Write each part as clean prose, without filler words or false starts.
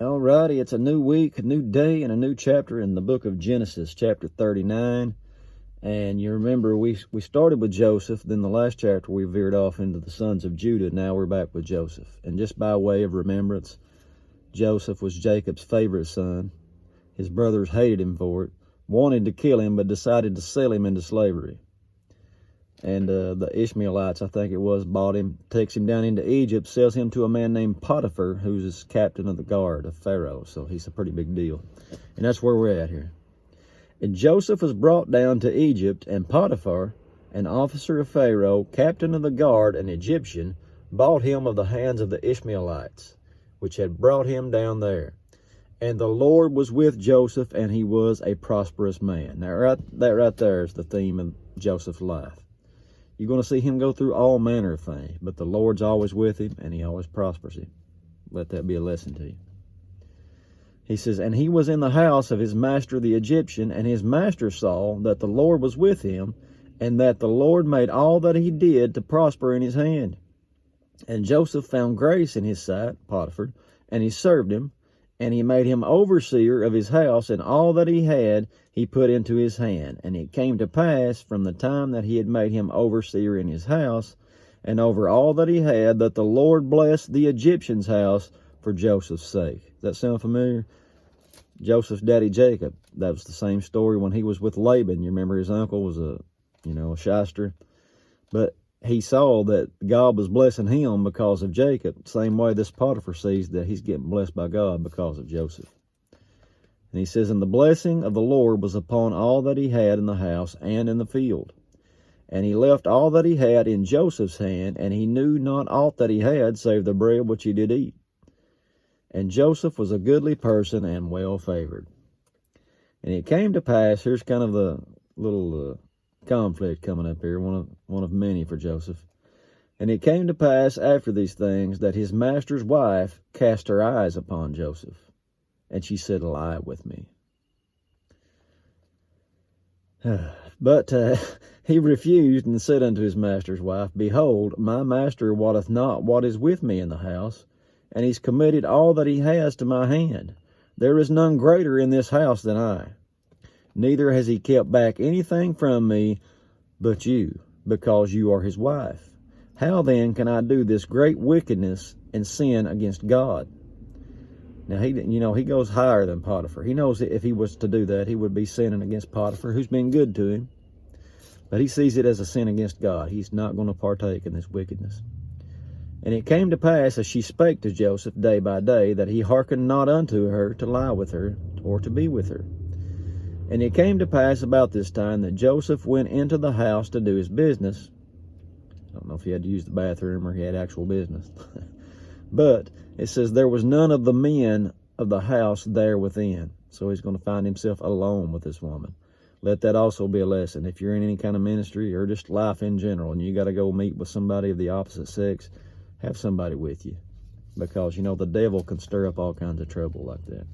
Alrighty, it's a new week, a new day, and a new chapter in the book of Genesis, chapter 39. And you remember we started with Joseph, then the last chapter we veered off into the sons of Judah. Now we're back with Joseph. And just by way of remembrance, Joseph was Jacob's favorite son. His brothers hated him for it, wanted to kill him, but decided to sell him into slavery. And the Ishmaelites, I think it was, bought him, takes him down into Egypt, sells him to a man named Potiphar, who's his captain of the guard of Pharaoh. So he's a pretty big deal. And that's where we're at here. And Joseph was brought down to Egypt, and Potiphar, an officer of Pharaoh, captain of the guard, an Egyptian, bought him of the hands of the Ishmaelites, which had brought him down there. And the Lord was with Joseph, and he was a prosperous man. Now, that right there is the theme of Joseph's life. You're going to see him go through all manner of things, but the Lord's always with him, and he always prospers him. Let that be a lesson to you. He says, and he was in the house of his master the Egyptian, and his master saw that the Lord was with him, and that the Lord made all that he did to prosper in his hand. And Joseph found grace in his sight, Potiphar, and he served him, and he made him overseer of his house, and all that he had he put into his hand. And it came to pass from the time that he had made him overseer in his house, and over all that he had, that the Lord blessed the Egyptian's house for Joseph's sake. Does that sound familiar? Joseph's daddy Jacob, that was the same story when he was with Laban. You remember his uncle was a shyster. But he saw that God was blessing him because of Jacob. Same way this Potiphar sees that he's getting blessed by God because of Joseph. And he says, and the blessing of the Lord was upon all that he had in the house and in the field. And he left all that he had in Joseph's hand, and he knew not aught that he had, save the bread which he did eat. And Joseph was a goodly person and well favored. And it came to pass, here's kind of the little conflict coming up here, one of many for Joseph. And it came to pass after these things that his master's wife cast her eyes upon Joseph, and she said, lie with me. But he refused and said unto his master's wife, behold, my master wotteth not what is with me in the house, and he's committed all that he has to my hand. There is none greater in this house than I. Neither has he kept back anything from me but you, because you are his wife. How then can I do this great wickedness and sin against God? Now, he goes higher than Potiphar. He knows that if he was to do that, he would be sinning against Potiphar, who's been good to him. But he sees it as a sin against God. He's not going to partake in this wickedness. And it came to pass, as she spake to Joseph day by day, that he hearkened not unto her to lie with her, or to be with her. And it came to pass about this time that Joseph went into the house to do his business. I don't know if he had to use the bathroom or he had actual business. But it says there was none of the men of the house there within. So he's going to find himself alone with this woman. Let that also be a lesson. If you're in any kind of ministry or just life in general and you got to go meet with somebody of the opposite sex, have somebody with you. Because, the devil can stir up all kinds of trouble like that.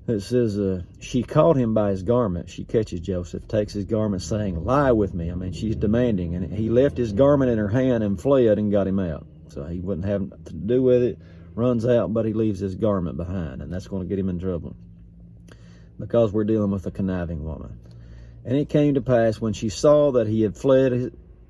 It says, she caught him by his garment. She catches Joseph, takes his garment, saying, lie with me. She's demanding. And he left his garment in her hand and fled and got him out. So he wouldn't have to do with it, runs out, but he leaves his garment behind. And that's going to get him in trouble. Because we're dealing with a conniving woman. And it came to pass when she saw that he had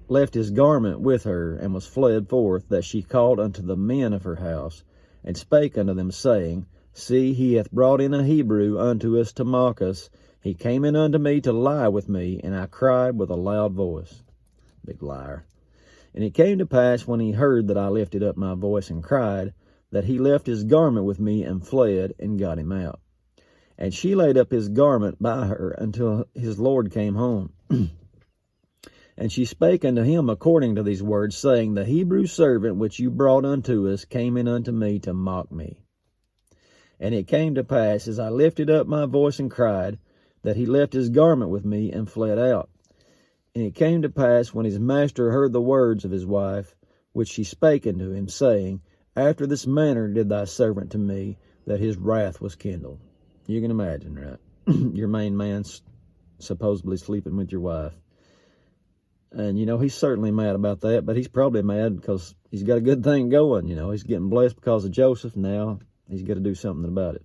left his garment with her and was fled forth, that she called unto the men of her house, and spake unto them, saying, see, he hath brought in a Hebrew unto us to mock us. He came in unto me to lie with me, and I cried with a loud voice. Big liar. And it came to pass when he heard that I lifted up my voice and cried, that he left his garment with me and fled and got him out. And she laid up his garment by her until his Lord came home. And she spake unto him according to these words, saying, the Hebrew servant which you brought unto us came in unto me to mock me. And it came to pass, as I lifted up my voice and cried, that he left his garment with me and fled out. And it came to pass, when his master heard the words of his wife, which she spake unto him, saying, after this manner did thy servant to me, that his wrath was kindled. You can imagine, right? Your main man's supposedly sleeping with your wife. And, you know, he's certainly mad about that, but he's probably mad because he's got a good thing going. You know, he's getting blessed because of Joseph. Now he's got to do something about it.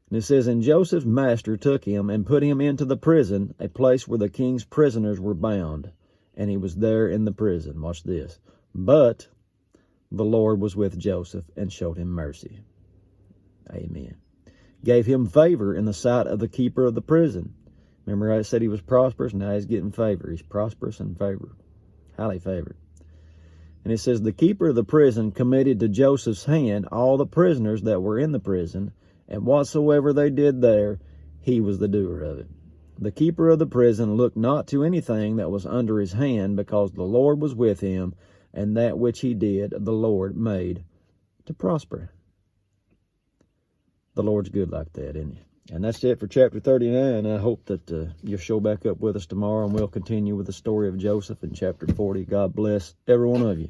And it says, and Joseph's master took him and put him into the prison, a place where the king's prisoners were bound. And he was there in the prison. Watch this. But the Lord was with Joseph and showed him mercy. Amen. Gave him favor in the sight of the keeper of the prison. Remember I said he was prosperous? Now he's getting favor. He's prosperous and favored. Highly favored. And it says, the keeper of the prison committed to Joseph's hand all the prisoners that were in the prison, and whatsoever they did there, he was the doer of it. The keeper of the prison looked not to anything that was under his hand, because the Lord was with him, and that which he did, the Lord made to prosper. The Lord's good like that, isn't he? And that's it for chapter 39. I hope that you'll show back up with us tomorrow, and we'll continue with the story of Joseph in chapter 40. God bless every one of you.